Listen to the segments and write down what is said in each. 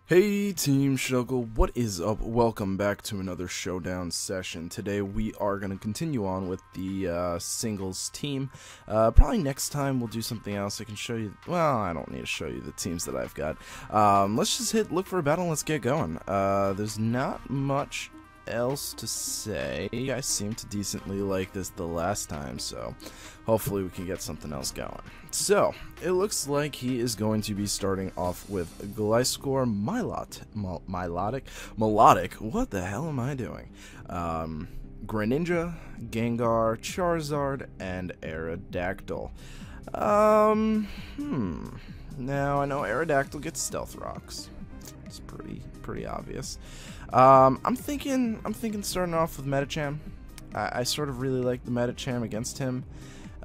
Hey Team Shuggle, what is up? Welcome back to another Showdown session. Today we are going to continue on with the singles team. Probably next time we'll do something else. I can show you, well, I don't need to show you the teams that I've got. Let's just look for a battle and let's get going. There's not much else to say. You guys seem to decently like this the last time, so hopefully we can get something else going. So it looks like he is going to be starting off with Gliscor, Melodic. What the hell am I doing? Greninja, Gengar, Charizard, and Aerodactyl. Now I know Aerodactyl gets Stealth Rocks. It's pretty obvious. I'm thinking starting off with Medicham. I sort of really like the Medicham against him.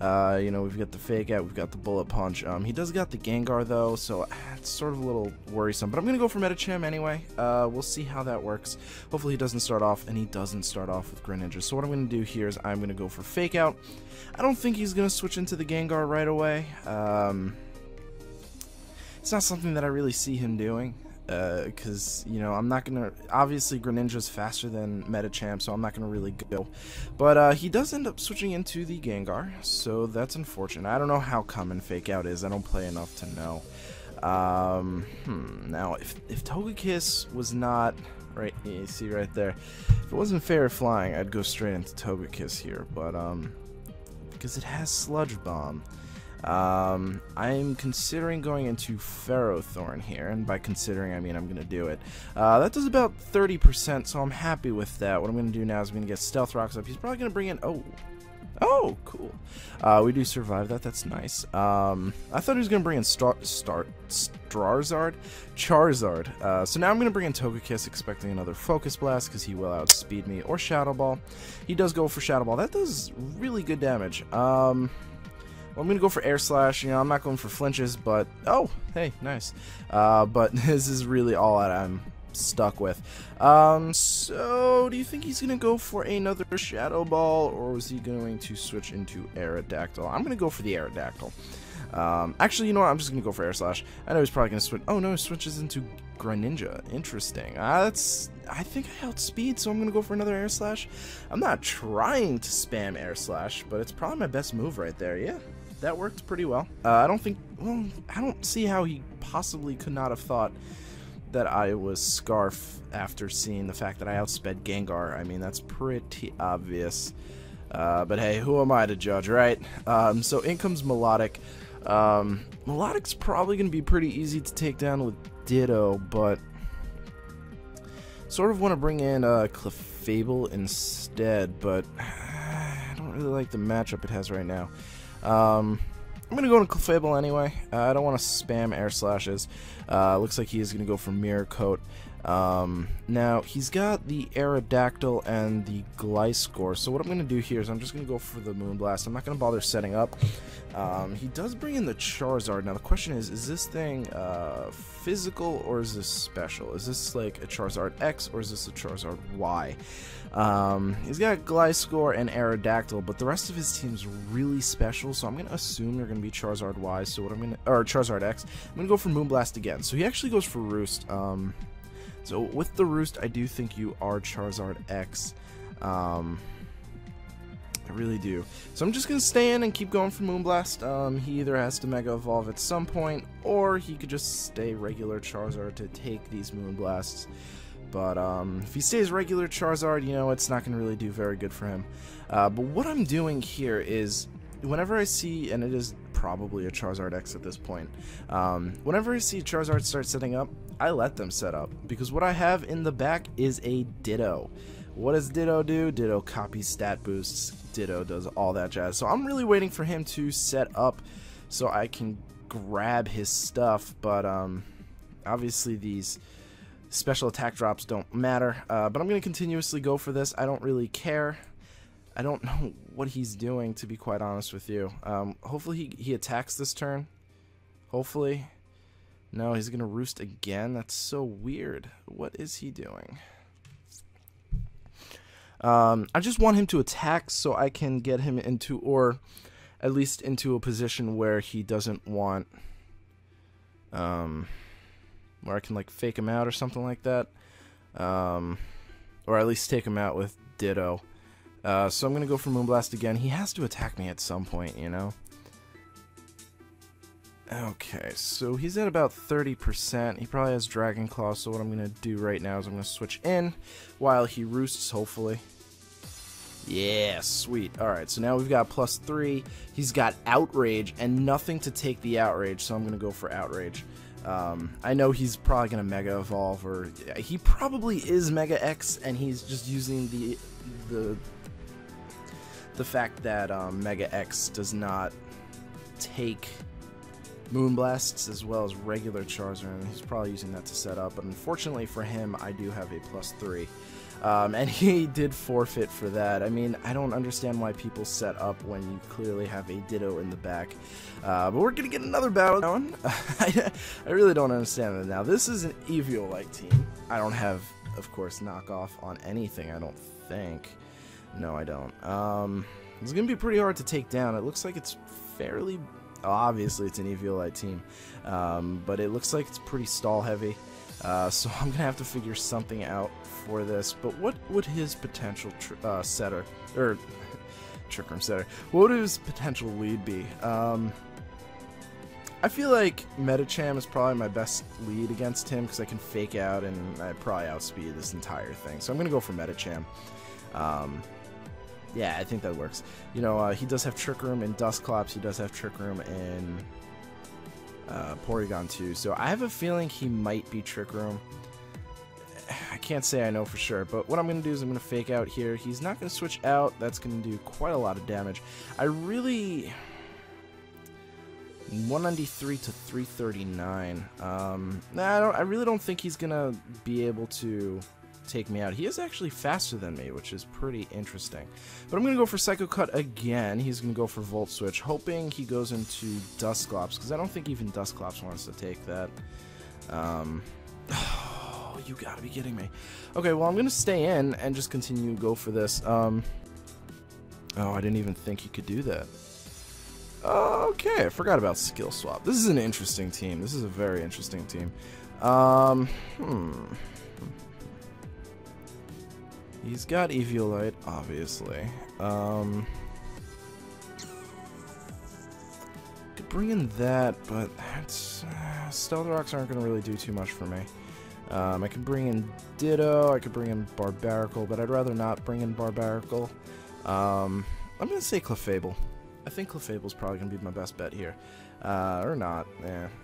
You know, we've got the Fake Out, we've got the Bullet Punch. He does got the Gengar though, so it's sort of a little worrisome. But I'm gonna go for Medicham anyway. We'll see how that works. Hopefully he doesn't start off, and he doesn't start off with Greninja. So what I'm gonna do here is I'm gonna go for Fake Out. I don't think he's gonna switch into the Gengar right away. It's not something that I really see him doing. Because, you know, I'm not going to, obviously Greninja's faster than Medicham, so I'm not going to really go. But he does end up switching into the Gengar, so that's unfortunate. I don't know how common Fake Out is. I don't play enough to know. Now, if Togekiss was not, right, you see right there, if it wasn't fair flying, I'd go straight into Togekiss here, but, because it has Sludge Bomb. I'm considering going into Ferrothorn here, and by considering I mean I'm gonna do it. That does about 30%, so I'm happy with that. What I'm gonna do now is I'm gonna get Stealth Rocks up. He's probably gonna bring in, oh, cool. We do survive that. That's nice. I thought he was gonna bring in Charizard. So now I'm gonna bring in Togekiss, expecting another Focus Blast because he will outspeed me, or Shadow Ball. He does go for Shadow Ball. That does really good damage. Well, I'm going to go for Air Slash. You know, I'm not going for flinches, but... Oh, hey, nice. But this is really all that I'm stuck with. So, do you think he's going to go for another Shadow Ball, or is he going to switch into Aerodactyl? I'm going to go for the Aerodactyl. Actually, you know what? I'm just going to go for Air Slash. I know he's probably going to switch... Oh, no, he switches into Greninja. Interesting. I think I outspeed, so I'm going to go for another Air Slash. I'm not trying to spam Air Slash, but it's probably my best move right there. Yeah, that worked pretty well. I don't see how he possibly could not have thought that I was Scarf after seeing the fact that I outsped Gengar. I mean, that's pretty obvious. But hey, who am I to judge, right? So in comes Melodic. Melodic's probably going to be pretty easy to take down with Ditto, but sort of want to bring in Clefable instead, but I don't really like the matchup it has right now. I'm going to go into Clefable anyway. I don't want to spam Air Slashes. Looks like he is going to go for Mirror Coat. Now, he's got the Aerodactyl and the Gliscor, so what I'm going to do here is I'm just going to go for the Moonblast. I'm not going to bother setting up. He does bring in the Charizard. Now, the question is this thing physical or is this special? Is this like a Charizard X or is this a Charizard Y? He's got Gliscor and Aerodactyl, but the rest of his team's really special, so I'm going to assume they're going to be Charizard Y, so what I'm going to, or Charizard X. I'm going to go for Moonblast again. So he actually goes for Roost. So with the Roost, I do think you are Charizard X. I really do. So I'm just going to stay in and keep going for Moonblast. He either has to Mega Evolve at some point, or he could just stay regular Charizard to take these Moonblasts. But if he stays regular Charizard, you know, it's not going to really do very good for him. But what I'm doing here is, whenever I see, and it is probably a Charizard X at this point, whenever I see Charizard start setting up, I let them set up, because what I have in the back is a Ditto. What does Ditto do? Ditto copies stat boosts. Ditto does all that jazz. So I'm really waiting for him to set up so I can grab his stuff, but obviously these special attack drops don't matter, but I'm going to continuously go for this. I don't really care. I don't know what he's doing, to be quite honest with you. Hopefully he attacks this turn. Hopefully. No, he's going to Roost again. That's so weird. What is he doing? I just want him to attack so I can get him into, or at least into a position where he doesn't want where I can like fake him out or something like that, or at least take him out with Ditto. So I'm gonna go for Moonblast again. He has to attack me at some point, you know. Okay, so he's at about 30%. He probably has Dragon Claw, so what I'm going to do right now is I'm going to switch in while he roosts, hopefully. Yeah, sweet. Alright, so now we've got +3. He's got Outrage and nothing to take the Outrage, so I'm going to go for Outrage. I know he's probably going to Mega Evolve, or he probably is Mega X, and he's just using the fact that Mega X does not take Moonblasts as well as regular Charizard, and he's probably using that to set up, but unfortunately for him, I do have a +3. And he did forfeit for that. I mean, I don't understand why people set up when you clearly have a Ditto in the back. But we're going to get another battle going. I really don't understand it. Now, this is an Eviolite team. I don't have, of course, knockoff on anything, I don't think. No, I don't. It's going to be pretty hard to take down. It looks like it's fairly... Obviously, it's an Eviolite team, but it looks like it's pretty stall heavy, so I'm going to have to figure something out for this. But what would his potential setter, or Trick Room setter, what would his potential lead be? I feel like Medicham is probably my best lead against him because I can fake out and I probably outspeed this entire thing. So I'm going to go for Medicham. Yeah, I think that works. You know, he does have Trick Room in Dusclops. He does have Trick Room in Porygon too. So I have a feeling he might be Trick Room. I can't say I know for sure, but what I'm going to do is I'm going to fake out here. He's not going to switch out. That's going to do quite a lot of damage. I really... 193 to 339. I really don't think he's going to be able to take me out. He is actually faster than me, which is pretty interesting. But I'm going to go for Psycho Cut again. He's going to go for Volt Switch, hoping he goes into Dusclops, because I don't think even Dusclops wants to take that. Oh, you gotta be kidding me. Okay, well, I'm going to stay in and just continue to go for this. Oh, I didn't even think he could do that. Okay, I forgot about Skill Swap. This is an interesting team. This is a very interesting team. He's got Eviolite, obviously. Could bring in that, but that's, Stealth Rocks aren't going to really do too much for me. I can bring in Ditto, I could bring in Barbaracle, but I'd rather not bring in Barbaracle. I'm going to say Clefable. I think Clefable's probably going to be my best bet here. Or not.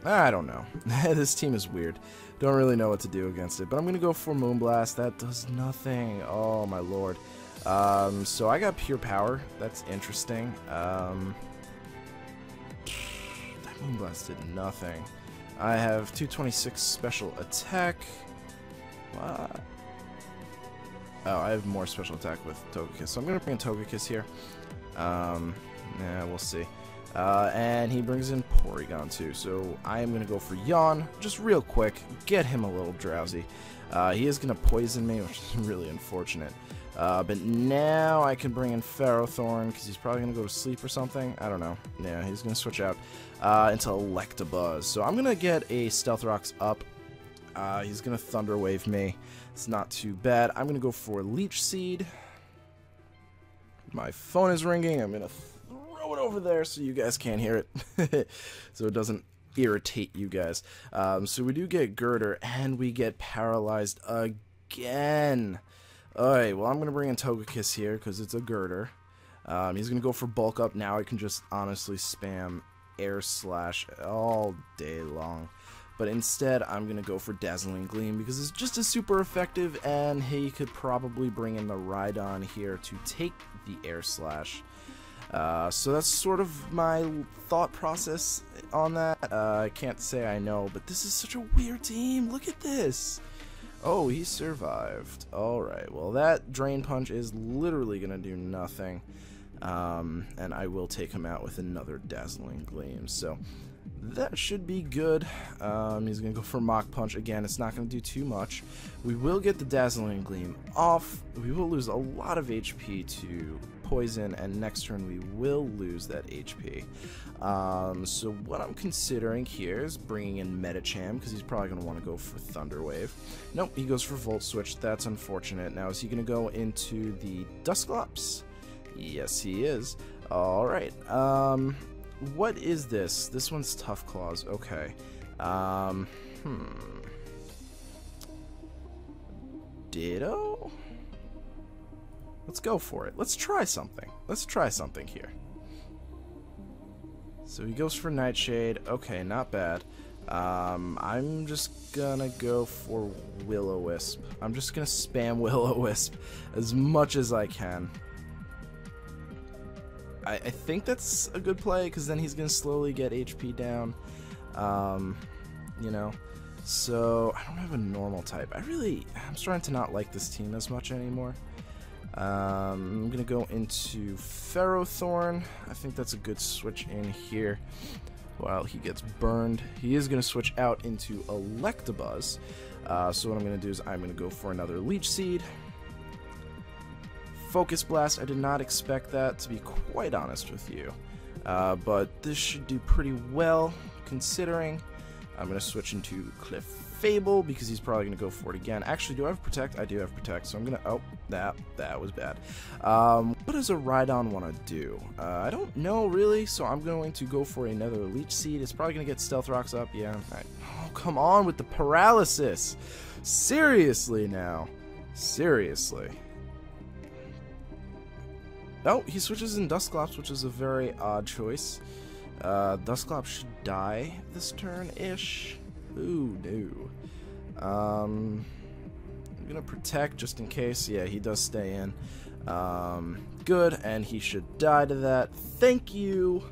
I don't know. This team is weird. Don't really know what to do against it. But I'm going to go for Moonblast. That does nothing. Oh, my lord. So I got Pure Power. That's interesting. That Moonblast did nothing. I have 226 special attack. What? Oh, I have more special attack with Togekiss. So I'm going to bring in Togekiss here. Yeah, we'll see. And he brings in Porygon too, so I am going to go for Yawn, just real quick, get him a little drowsy. He is going to poison me, which is really unfortunate. But now I can bring in Ferrothorn, because he's probably going to go to sleep or something. I don't know. Yeah, he's going to switch out into Electabuzz. So I'm going to get a Stealth Rocks up. He's going to Thunder Wave me. It's not too bad. I'm going to go for Leech Seed. My phone is ringing. I'm going to throw it over there so you guys can't hear it. So it doesn't irritate you guys. So we do get Girder, and we get Paralyzed again. Alright, well, I'm going to bring in Togekiss here because it's a Girder. He's going to go for Bulk Up. Now I can just honestly spam Air Slash all day long. But instead, I'm going to go for Dazzling Gleam because it's just as super effective, and he could probably bring in the Rhydon here to take the Air Slash. So that's sort of my thought process on that. I can't say I know, but this is such a weird team. Look at this. Oh, he survived. Alright, well, that Drain Punch is literally going to do nothing. And I will take him out with another Dazzling Gleam. So that should be good. He's going to go for Mach Punch again. It's not going to do too much. We will get the Dazzling Gleam off. We will lose a lot of HP to poison, and next turn we will lose that HP. So what I'm considering here is bringing in Medicham, because he's probably going to want to go for Thunder Wave. Nope, he goes for Volt Switch. That's unfortunate. Now, is he going to go into the Dusclops? Yes, he is. Alright, what is this? This one's Tough Claws. Okay. Ditto? Let's go for it. Let's try something. Let's try something here. So he goes for Nightshade. Okay, not bad. I'm just gonna go for Will-O-Wisp. I'm just gonna spam Will-O-Wisp as much as I can. I think that's a good play, because then he's gonna slowly get HP down. You know. So, I don't have a normal type. I'm starting to not like this team as much anymore. I'm going to go into Ferrothorn. I think that's a good switch in here while he gets burned. He is going to switch out into Electabuzz. So what I'm going to do is I'm going to go for another Leech Seed. Focus Blast, I did not expect that, to be quite honest with you. But this should do pretty well, considering. I'm going to switch into Clefable, because he's probably going to go for it again. Actually, do I have Protect? I do have Protect, so I'm going to... Oh, that was bad. What does a Rhydon want to do? I don't know, really, so I'm going to go for another Leech Seed. It's probably going to get Stealth Rocks up, yeah. Oh, come on with the paralysis! Seriously, now. Seriously. Oh, he switches in Dusclops, which is a very odd choice. Dusclops should die this turn-ish. Ooh, no. I'm gonna Protect just in case. Yeah, he does stay in. Good, and he should die to that. Thank you!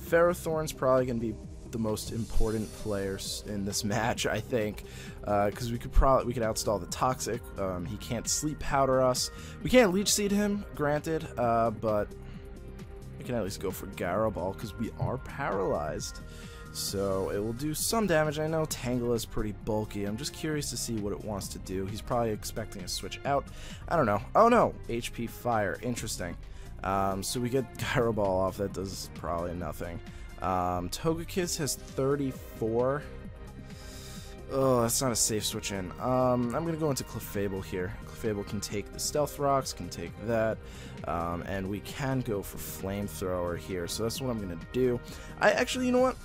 Ferrothorn's probably gonna be the most important players in this match, I think, because we could outstall the Toxic. He can't Sleep Powder us. We can't Leech Seed him, granted, but we can at least go for Gyro Ball, because we are paralyzed. So it will do some damage. I know Tangela is pretty bulky. I'm just curious to see what it wants to do. He's probably expecting a switch out. I don't know. Oh no! HP Fire. Interesting. So we get Gyro Ball off. That does probably nothing. Togekiss has 34. Oh, that's not a safe switch in. I'm going to go into Clefable here. Clefable can take the Stealth Rocks, can take that, and we can go for Flamethrower here, so that's what I'm going to do. Actually, you know what?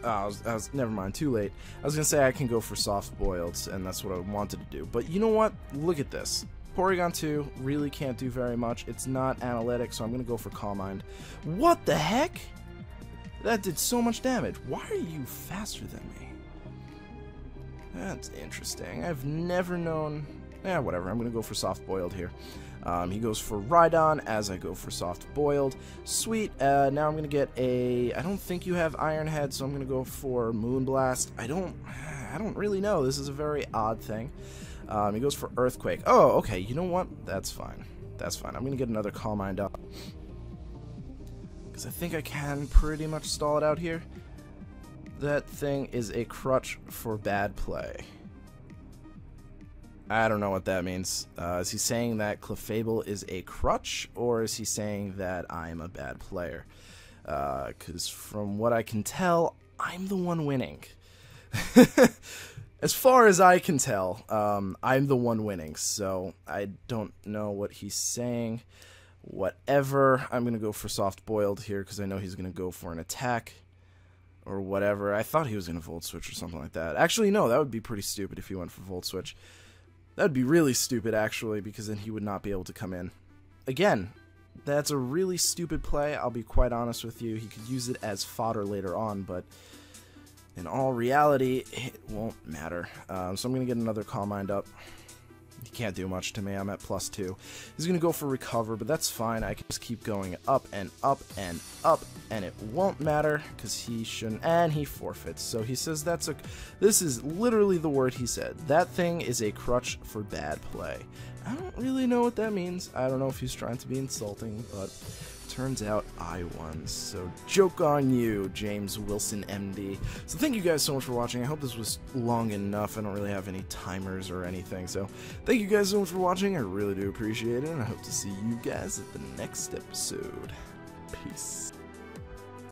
Oh, never mind, too late. I was going to say I can go for Soft Boiled, and that's what I wanted to do. But you know what? Look at this. Porygon 2 really can't do very much. It's not analytic, so I'm going to go for Calm Mind. What the heck? That did so much damage. Why are you faster than me? That's interesting. I've never known... Yeah, whatever. I'm going to go for Soft Boiled here. He goes for Rhydon as I go for Soft Boiled. Sweet. Now I'm going to get a... I don't think you have Iron Head, so I'm going to go for Moonblast. I don't really know. This is a very odd thing. He goes for Earthquake. Oh, okay. You know what? That's fine. That's fine. I'm going to get another Calm Mind up, because I think I can pretty much stall it out here. That thing is a crutch for bad play. I don't know what that means. Is he saying that Clefable is a crutch, or is he saying that I'm a bad player? Because from what I can tell, I'm the one winning. As far as I can tell, I'm the one winning, so I don't know what he's saying. Whatever. I'm going to go for Soft Boiled here, because I know he's going to go for an attack. Or whatever. I thought he was going to Volt Switch or something like that. Actually, no, that would be pretty stupid if he went for Volt Switch. That would be really stupid, actually, because then he would not be able to come in. Again, that's a really stupid play, I'll be quite honest with you. He could use it as fodder later on, but in all reality, it won't matter. So I'm going to get another Calm Mind up. He can't do much to me. I'm at +2. He's going to go for Recover, but that's fine. I can just keep going up and up and up, and it won't matter because he shouldn't. And he forfeits. So he says that's a... This is literally the word he said. That thing is a crutch for bad play. I don't really know what that means. I don't know if he's trying to be insulting, but turns out I won. So joke on you, James Wilson MD. So thank you guys so much for watching. I hope this was long enough. I don't really have any timers or anything. So thank you guys so much for watching. I really do appreciate it. And I hope to see you guys at the next episode. Peace.